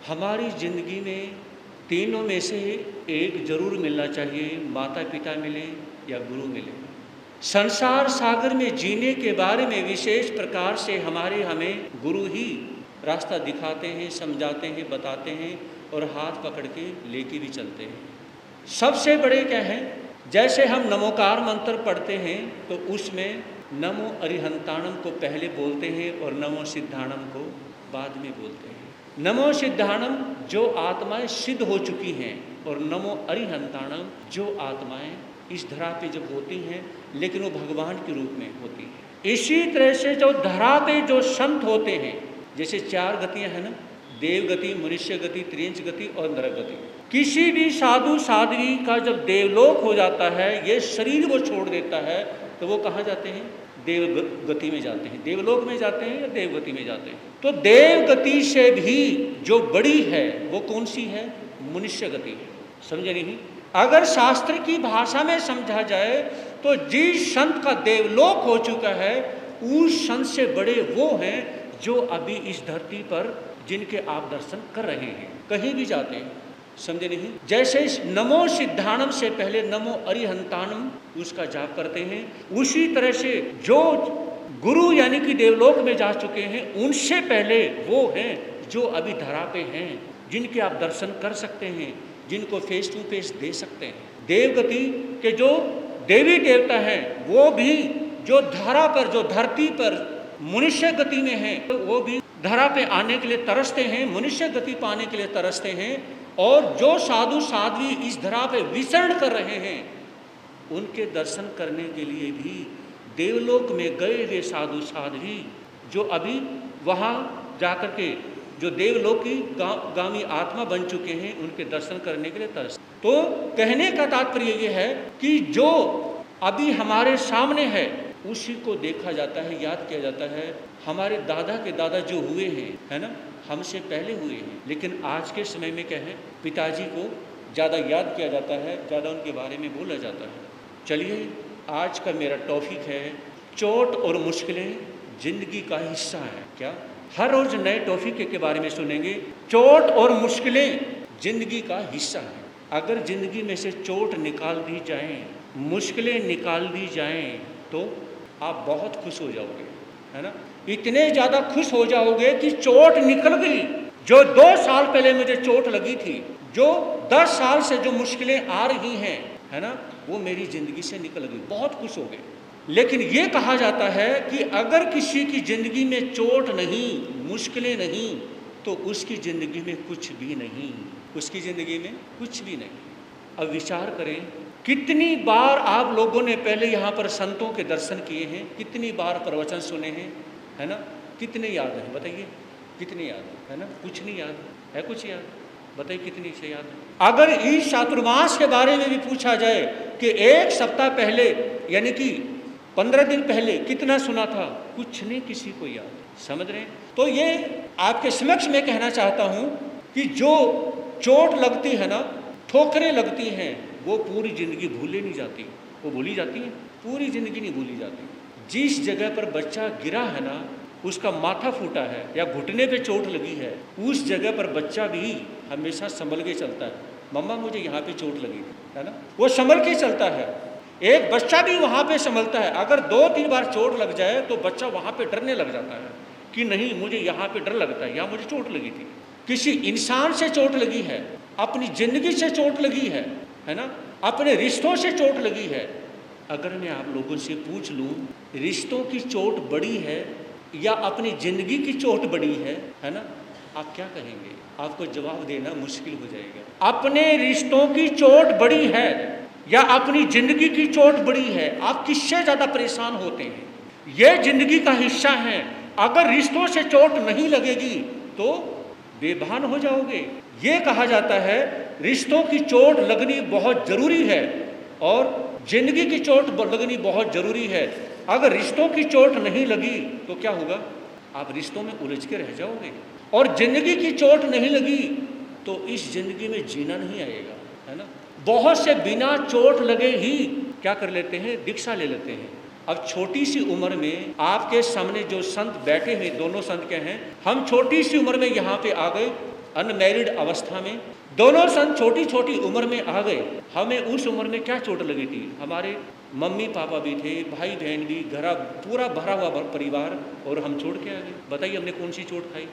हमारी ज़िंदगी में तीनों में से एक जरूर मिलना चाहिए, माता पिता मिले या गुरु मिले। संसार सागर में जीने के बारे में विशेष प्रकार से हमें गुरु ही रास्ता दिखाते हैं, समझाते हैं, बताते हैं और हाथ पकड़ के लेके भी चलते हैं। सबसे बड़े क्या है, जैसे हम नमोकार मंत्र पढ़ते हैं तो उसमें नमो अरिहंताणम को पहले बोलते हैं और नमो सिद्धाणम को बाद में बोलते हैं। नमो सिद्धाणम जो आत्माएं सिद्ध हो चुकी हैं और नमो अरिहंताणम जो आत्माएं इस धरा पे जब होती हैं लेकिन वो भगवान के रूप में होती हैं। इसी तरह से जो धरा पे जो संत होते हैं, जैसे 4 गतियां हैं ना, देव गति, मनुष्य गति, त्रिंच गति और नरक गति। किसी भी साधु साध्वी का जब देवलोक हो जाता है, ये शरीर वो छोड़ देता है, तो वो कहाँ जाते हैं? देव गति में जाते हैं। देवलोक में जाते हैं या देव गति में जाते हैं? तो देव गति से भी जो बड़ी है वो कौन सी है? मनुष्य गति है। समझे नहीं? अगर शास्त्र की भाषा में समझा जाए तो जिस संत का देवलोक हो चुका है उस संत से बड़े वो हैं जो अभी इस धरती पर जिनके आप दर्शन कर रहे हैं, कहीं भी जाते हैं। समझे नहीं? जैसे इस नमो सिद्धाणम से पहले नमो अरिहंताणम उसका जाप करते हैं, उसी तरह से जो गुरु यानी कि देवलोक में जा चुके हैं उनसे पहले वो हैं जो अभी धरा पे हैं, जिनके आप दर्शन कर सकते हैं, जिनको फेस टू फेस दे सकते हैं। देवगति के जो देवी देवता हैं वो भी जो धरा पर, जो धरती पर मनुष्य गति में हैं, तो वो भी धरा पे आने के लिए तरसते हैं, मनुष्य गति पाने के लिए तरसते हैं। और जो साधु साध्वी इस धरा पे विचरण कर रहे हैं उनके दर्शन करने के लिए भी देवलोक में गए हुए साधु साध्वी जो अभी वहाँ जाकर के जो देवलोकी गामी आत्मा बन चुके हैं उनके दर्शन करने के लिए तरस। तो कहने का तात्पर्य ये है कि जो अभी हमारे सामने है उसी को देखा जाता है, याद किया जाता है। हमारे दादा के दादा जो हुए हैं, है ना, हमसे पहले हुए हैं, लेकिन आज के समय में क्या है, पिताजी को ज़्यादा याद किया जाता है, ज़्यादा उनके बारे में बोला जाता है। चलिए, आज का मेरा टॉपिक है चोट और मुश्किलें जिंदगी का हिस्सा है। क्या? हर रोज नए टॉपिक के बारे में सुनेंगे। चोट और मुश्किलें जिंदगी का हिस्सा है। अगर जिंदगी में से चोट निकाल दी जाए, मुश्किलें निकाल दी जाएं, तो आप बहुत खुश हो जाओगे, है ना। इतने ज़्यादा खुश हो जाओगे कि चोट निकल गई। जो 2 साल पहले मुझे चोट लगी थी, जो 10 साल से जो मुश्किलें आ रही हैं, है ना, वो मेरी ज़िंदगी से निकल गई, बहुत खुश हो गए। लेकिन ये कहा जाता है कि अगर किसी की ज़िंदगी में चोट नहीं, मुश्किलें नहीं, तो उसकी ज़िंदगी में कुछ भी नहीं, उसकी ज़िंदगी में कुछ भी नहीं। अब विचार करें, कितनी बार आप लोगों ने पहले यहाँ पर संतों के दर्शन किए हैं, कितनी बार प्रवचन सुने हैं, है ना, कितने याद हैं? बताइए, कितने याद है ना? कुछ नहीं याद है, कुछ याद? बताइए कितनी से याद है? अगर इस चातुर्मास के बारे में भी पूछा जाए कि 1 सप्ताह पहले यानी कि 15 दिन पहले कितना सुना था, कुछ नहीं किसी को याद। समझ रहे हैं? तो ये आपके समक्ष में कहना चाहता हूँ कि जो चोट लगती है ना, ठोकरें लगती हैं, वो पूरी ज़िंदगी भूले नहीं जाती। वो भूली जाती है, पूरी ज़िंदगी नहीं भूली जाती। जिस जगह पर बच्चा गिरा है ना, उसका माथा फूटा है या घुटने पे चोट लगी है, उस जगह पर बच्चा भी हमेशा संभल के चलता है। मम्मा मुझे यहाँ पे चोट लगी थी, है ना, वो संभल के चलता है। एक बच्चा भी वहाँ पे संभलता है। अगर 2-3 बार चोट लग जाए तो बच्चा वहाँ पे डरने लग जाता है कि नहीं, मुझे यहाँ पे डर लगता है, यहाँ मुझे चोट लगी थी। किसी इंसान से चोट लगी है, अपनी ज़िंदगी से चोट लगी है ना, अपने रिश्तों से चोट लगी है। अगर मैं आप लोगों से पूछ लूँ, रिश्तों की चोट बड़ी है या अपनी ज़िंदगी की चोट बड़ी है ना, आप क्या कहेंगे? आपको जवाब देना मुश्किल हो जाएगा। अपने रिश्तों की चोट बड़ी है या अपनी ज़िंदगी की चोट बड़ी है, आप किससे ज़्यादा परेशान होते हैं? ये ज़िंदगी का हिस्सा है। अगर रिश्तों से चोट नहीं लगेगी तो बेभान हो जाओगे। ये कहा जाता है रिश्तों की चोट लगनी बहुत ज़रूरी है और ज़िंदगी की चोट लगनी बहुत ज़रूरी है। अगर रिश्तों की चोट नहीं लगी तो क्या होगा? आप रिश्तों में उलझ के रह जाओगे। और ज़िंदगी की चोट नहीं लगी तो इस ज़िंदगी में जीना नहीं आएगा, है ना। बहुत से बिना चोट लगे ही क्या कर लेते हैं? दीक्षा ले लेते हैं। अब छोटी सी उम्र में आपके सामने जो संत बैठे हैं, दोनों संत क्या हैं, हम छोटी सी उम्र में यहाँ पे आ गए अनमैरिड अवस्था में। दोनों सन छोटी छोटी उम्र में आ गए। हमें उस उम्र में क्या चोट लगी थी? हमारे मम्मी पापा भी थे, भाई बहन भी, घर पूरा भरा हुआ परिवार, और हम छोड़ के आ गए। बताइए हमने कौन सी चोट खाई?